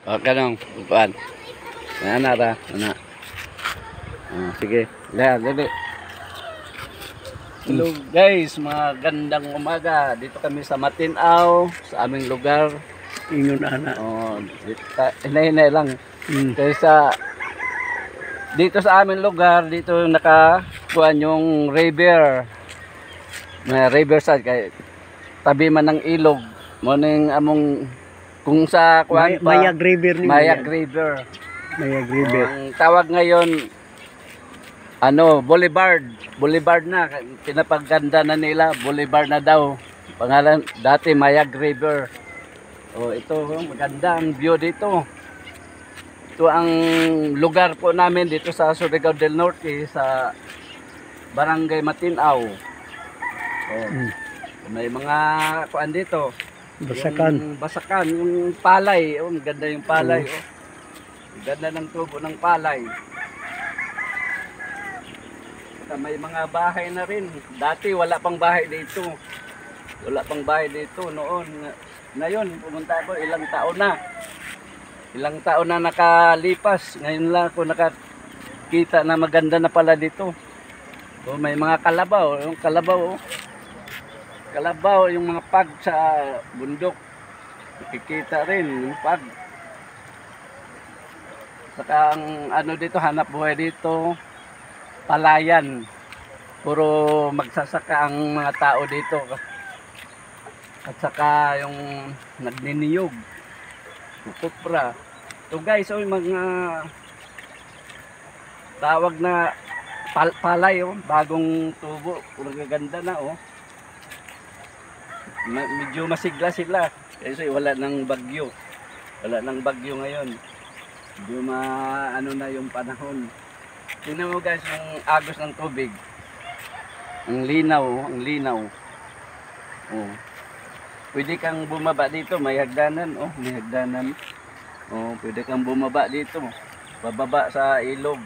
O, kanong, kuan. Ana ra, ana. Sige, dali. Hello guys, magandang umaga. Dito kami sa Matinaw, sa aming lugar. Ingon ana. Oh, hinay-hinay lang. Kaysa dito sa aming lugar, dito nakakuan yung river. May riverside kay tabi man ng ilog. Mo ning among kung sa kuan pa Mayag River ni Mayag River. Mayag River. Ang tawag ngayon Boulevard na. Pinapaganda na nila, Boulevard na daw. Pangalan dati Mayag River. Oh, ito maganda ang view dito. Ito ang lugar po namin dito sa Surigao del Norte sa Barangay Matinaw. Oh. May mga kuan dito. Basakan. Yung palay. Oh, maganda yung palay. Oh. Ganda ng tubo ng palay. May mga bahay na rin. Dati wala pang bahay dito. Wala pang bahay dito noon. Ngayon, pumunta ako ilang taon na. Ilang taon na nakalipas. Ngayon lang ako nakakita na maganda na pala dito. So, may mga kalabaw. Yung kalabaw, kalabaw, yung mga pag sa bundok. Nakikita rin yung pag. Saka ang ano dito, hanap buhay dito, palayan. Puro magsasaka ang mga tao dito. At saka yung nagniniyog, kupra. So guys, yung mga tawag na palay, bagong tubo, puro gaganda na. Medyo masigla sila kasi wala nang bagyo. Wala nang bagyo ngayon. Medyo ano na yung panahon. Tingnan mo guys yung agos ng tubig. Ang linaw. Oh. Pwede kang bumaba dito, may hagdanan, may hagdanan. Oh, pwede kang bumaba dito. Bababa sa ilog.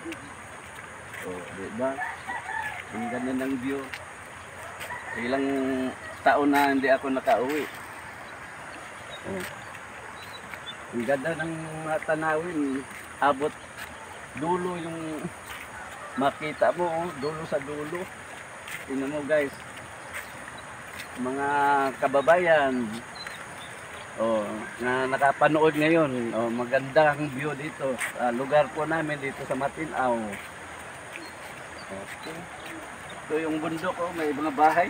Oh, di ba? Ang ganda ng view. Ilang taon na hindi ako nakauwi. Oh. Ang ganda ng tanawin. Abot dulo yung makita mo, dulo sa dulo. Tingnan mo guys. Mga kababayan na nakapanood ngayon. Magandang view dito. Lugar po namin dito sa Matinaw. Okay. Ito yung bundok, may mga bahay.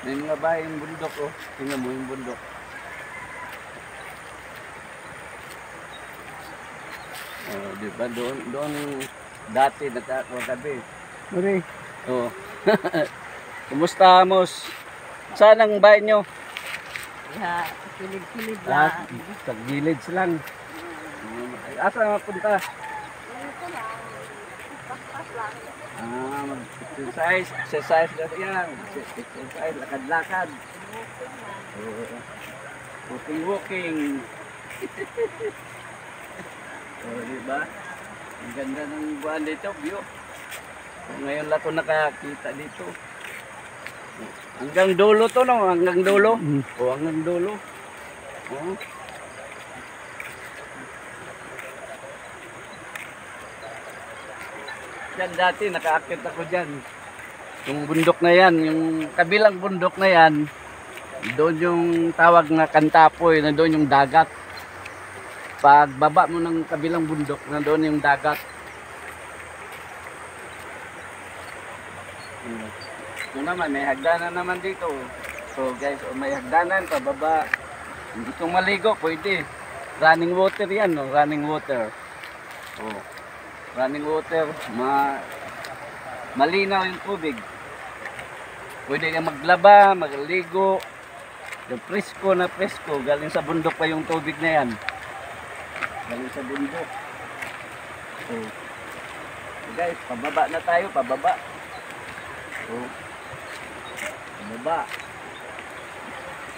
May mga bahay yung bundok. Tingnan mo yung bundok. Diba? Doon dati nakakagabi. Okay. Kumusta, Amos? Saan ang bahay nyo? Kilid-kilid lang. Sa village lang. Asa punta? Pas lang. Exercise yan. Exercise, lakad-lakad. Walking. Diba? Ang ganda ng buwan dito, view. Ngayon lang ko nakakita dito. Hanggang dulo to, no? Hanggang dulo. Hanggang dulo. Yan dati, nakaakit ako dyan. Yung bundok na yan, yung kabilang bundok na yan, doon yung tawag na Kantapoy, na doon yung dagat. Pag baba mo ng kabilang bundok, nandoon yung dagat. Ito naman, may hagdanan naman dito. So guys, may hagdanan, pababa. Hindi kong maligo, pwede. Running water yan, running water. Running water, malinaw yung tubig. Pwede kang maglaba, magligo. Yung presko na presko, galing sa bundok pa yung tubig na yan. Galing sa bundok. So guys, pababa na tayo, pababa. Pababa.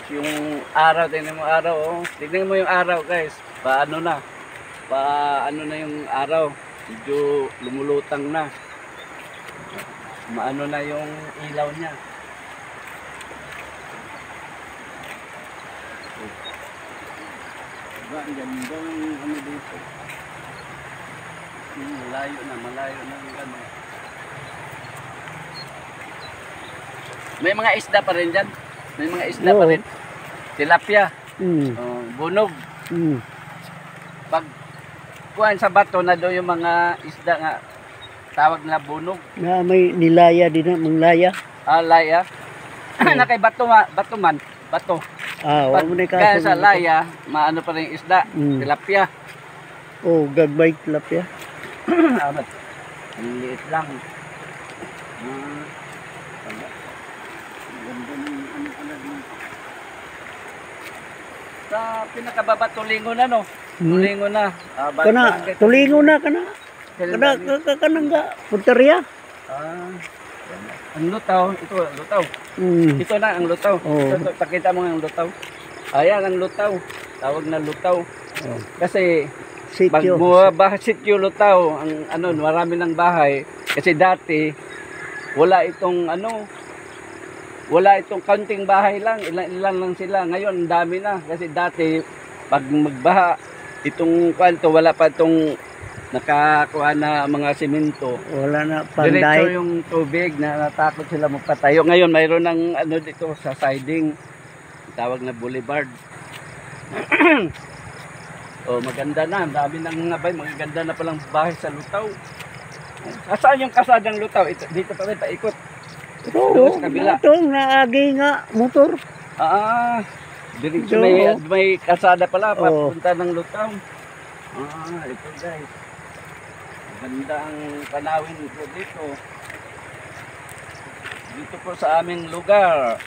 Yung araw, tingnan mo araw, tingnan mo yung araw guys. Paano na yung araw. Medyo lumulutang na. Maano na yung ilaw niya. Diba, ang ganda ng malayo na yung ano. May mga isda pa rin dyan. May mga isda pa Oo. rin. Tilapia, Mm. bunog. Mm. Pag kuhan sa bato na doon yung mga isda nga tawag na bunog. Na may nilaya din na, manglaya. Laya. Na kay bato man, bato. Wala Pag mo na kaya kaso. sa laya, maano pa rin yung isda, Mm. tilapia. Oh, gagbay tilapia. Abat. Ang liit lang. Wala. Ang ganda ng ano pala dito. Sa pinakababa tulingo na no. Tulingo na. Kana, tulingo na kana. Kana, kanang ga, punteriya. Ang lutaw, ito ang lutaw. Mm. Ito na ang lutaw. Oo. Ito, pakita mo ang lutaw. Ayan ang lutaw. Tawag na lutaw. Oh. Kasi pag Sityo. sityo lutaw, ang ano, marami ng bahay. Kasi dati wala itong kaunting bahay lang, ilan lang sila. Ngayon, ang dami na. Kasi dati, pag magbaha, itong kwanto, wala pa itong nakakuha na mga simento. Wala na Diretso panday. yung tubig na natakot sila magpatayo. Ngayon, mayroon ng ano dito sa siding. Tawag na boulevard. Maganda na. Ang dami ng mga bahay. Maganda na palang bahay sa Lutaw. Saan yung kasadang Lutaw? Dito pa rin, paikot. Oo, sa kabila. itong naagi nga motor. Diretso Oo. may kasada pala. Oo. Papunta ng Lutaw. Ito guys. Maganda ang tanawin ko dito. Dito po sa aming lugar.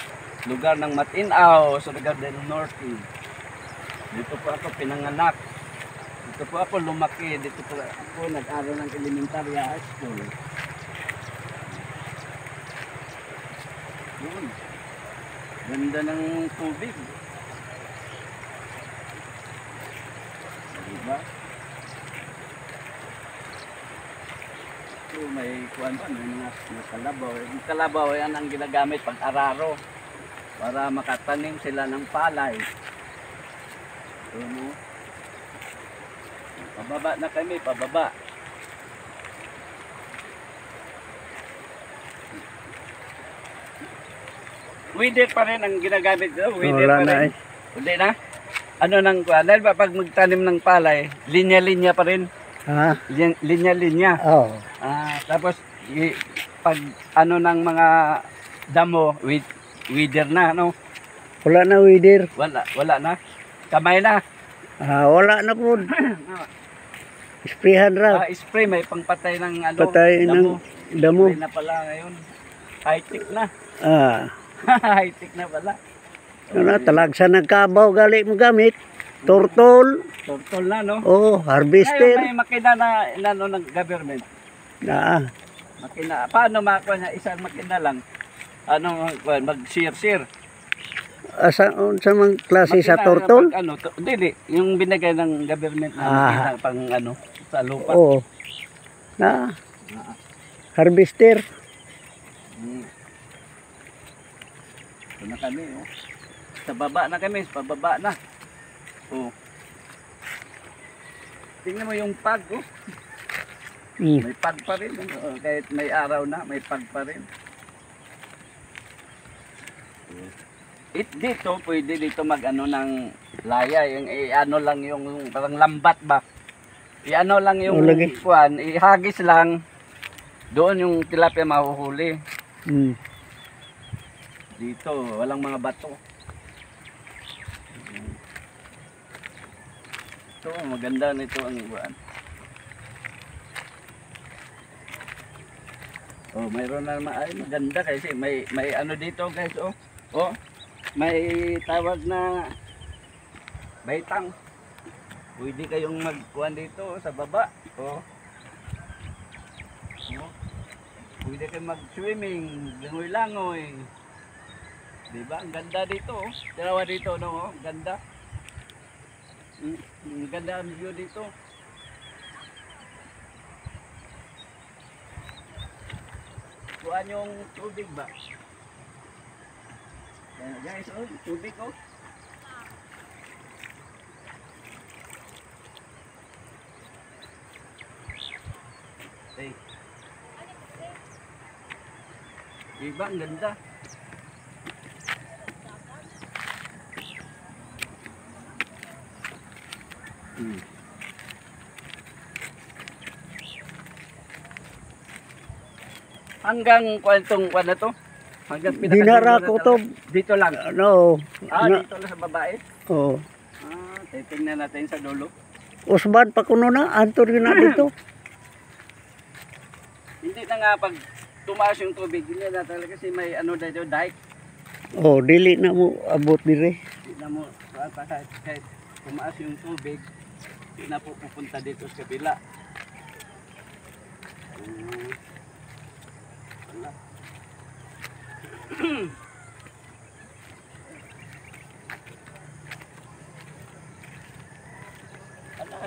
Lugar ng Matinaw, sa lugar del Norte. Dito po ako pinanganak. Dito po ako lumaki. Dito po ako nag-aral ng elementary high school. Yun. Ganda ng tubig. Diba? So, may kuwan pa, may mga kalabaw. Yung kalabaw, yan ang ginagamit pag araro. Para makatanim sila ng palay. Ano? Pababa na kami, pababa. Weeder pa rin ang ginagamit doon. Weeder Wala pa na rin. Hindi na. Ano nang kuwan? Dahil ba pag magtanim ng palay, linya-linya pa rin. Ha? Linya-linya. Oh. Tapos pag ano ng mga damo, weeder na, no? Wala na wider. Wala na. Kamay na. Wala na po. Sprayhan ra. Spray, may pangpatay ng ano, Patay ng damo. Spray na pala ngayon. High-tech na. High-tech na pala. Ano, talagsa ng kabaw gali mo gamit. Turtol. Turtol na, no? Oh, Ngayon harvester. may makina na inano ng government. Makina. Paano makakuha niya? Isang makina lang. Ano, mag-share-share. Sa mga klase sa turtol? Dili, yung binigay ng government na makina pang ano, sa lupa. Oo. Harvester. Ito na kami, oh. Sa baba na kami, pababa na. Tingnan mo yung pag, oh. May pag pa rin. Kahit may araw na, may pag pa rin. Dito, pwede dito mag-ano ng laya. Yung ano lang yung parang lambat ba? I-ano lang yung kuwan, ihagis lang. Doon yung tilapia mahuhuli. Dito, walang mga bato. Ito, maganda nito ang kuwan. Mayroon na naman, ay maganda kasi may ano dito guys, may tawag na baitang. Pwede kayong magkuhan dito sa baba. Pwede kayong mag-swimming, langoy-langoy. Diba? Ang ganda dito. Dalawa dito, no? Ganda. Ang ganda ang view dito. Kuhan yung tubig ba? Guys, tubig, ate. Diba, ang ganda. Hmm. Hanggang kwentong kwan na to? Hanggang Dinara pinakadulo ko na to, dito lang. ano, Dito lang sa babae. oh. Titingnan natin sa dulo. Usban pa kuno na, antor yun na dito. Hindi na nga pag tumaas yung tubig, hindi na talaga kasi may ano dito, dike. Oh, dili na mo abot dire. Hindi na mo, kahit tumaas yung tubig, hindi na po pupunta dito sa kabila. Wala.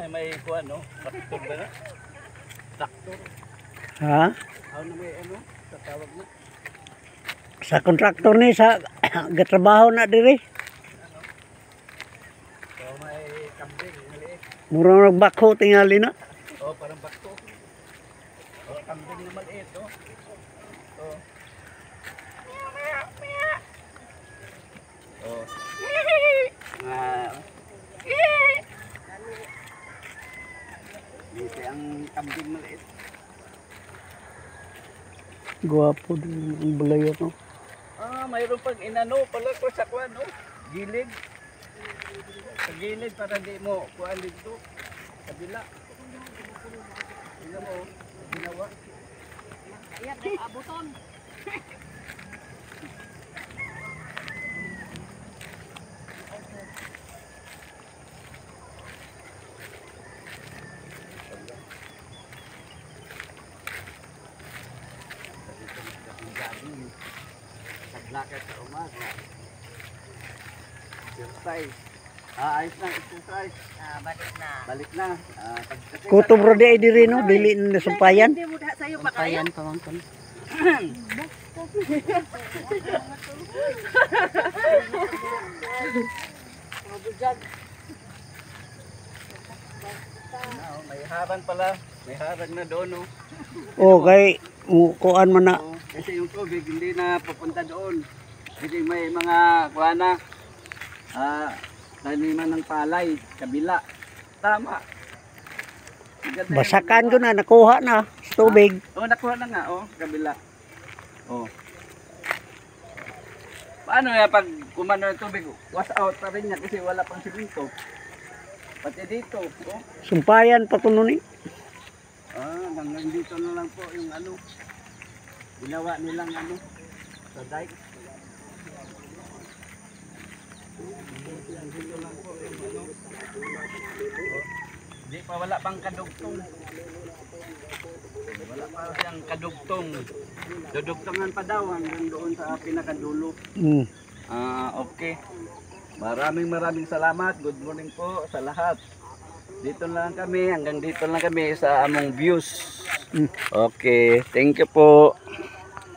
May kuha no? Traktor ba na? Traktor. Ha? Ano may ano? Sa tawag na? Sa kontraktor ni sa gatrabaho na dire. So may kambing, maliit. Mura nagbakho tingali na. Parang bakto. Kambing na maliit, oh. Dito ang kambing maliit. Guwapo din ang bulayo no. Mayroon pang inano pala ko sa kuwan, no? Gilid. Sa gilid para di mo kuwan dito. Kabila. Tingnan mo, ginawa. Ayan, abuton. Paglakad sa umaga. Exercise. Ayos na, exercise. Balik na. Balik na. Kutob ra di ay dire no, dili na sampayan. Hindi mo da sa'yo pa kaya? pamangkin. May harang pala. May harang na doon, no? Oh, kay kuan man na. Kasi yung tubig hindi na pupunta doon. Kasi may mga kuana taniman ng palay, kabila. Tama. Maganda yan. Basakan ko na nakuha na sa tubig. Nakuha na nga, kabila. Paano ya pag kumano ng tubig, wash out pa rin niya kasi wala pang simento. Pati dito, Sumpayan pa kuno ni. hanggang dito na lang po yung ano, ginawa nilang ano, sa dike. Dito lang po yung ano, di pa wala pang kadugtong. Wala pa siyang kadugtong. Dudugtongan pa daw hanggang doon sa pinakadulo. Okay. Maraming salamat. Good morning po sa lahat. Dito lang kami, hanggang dito lang kami sa among views. Okay, thank you po.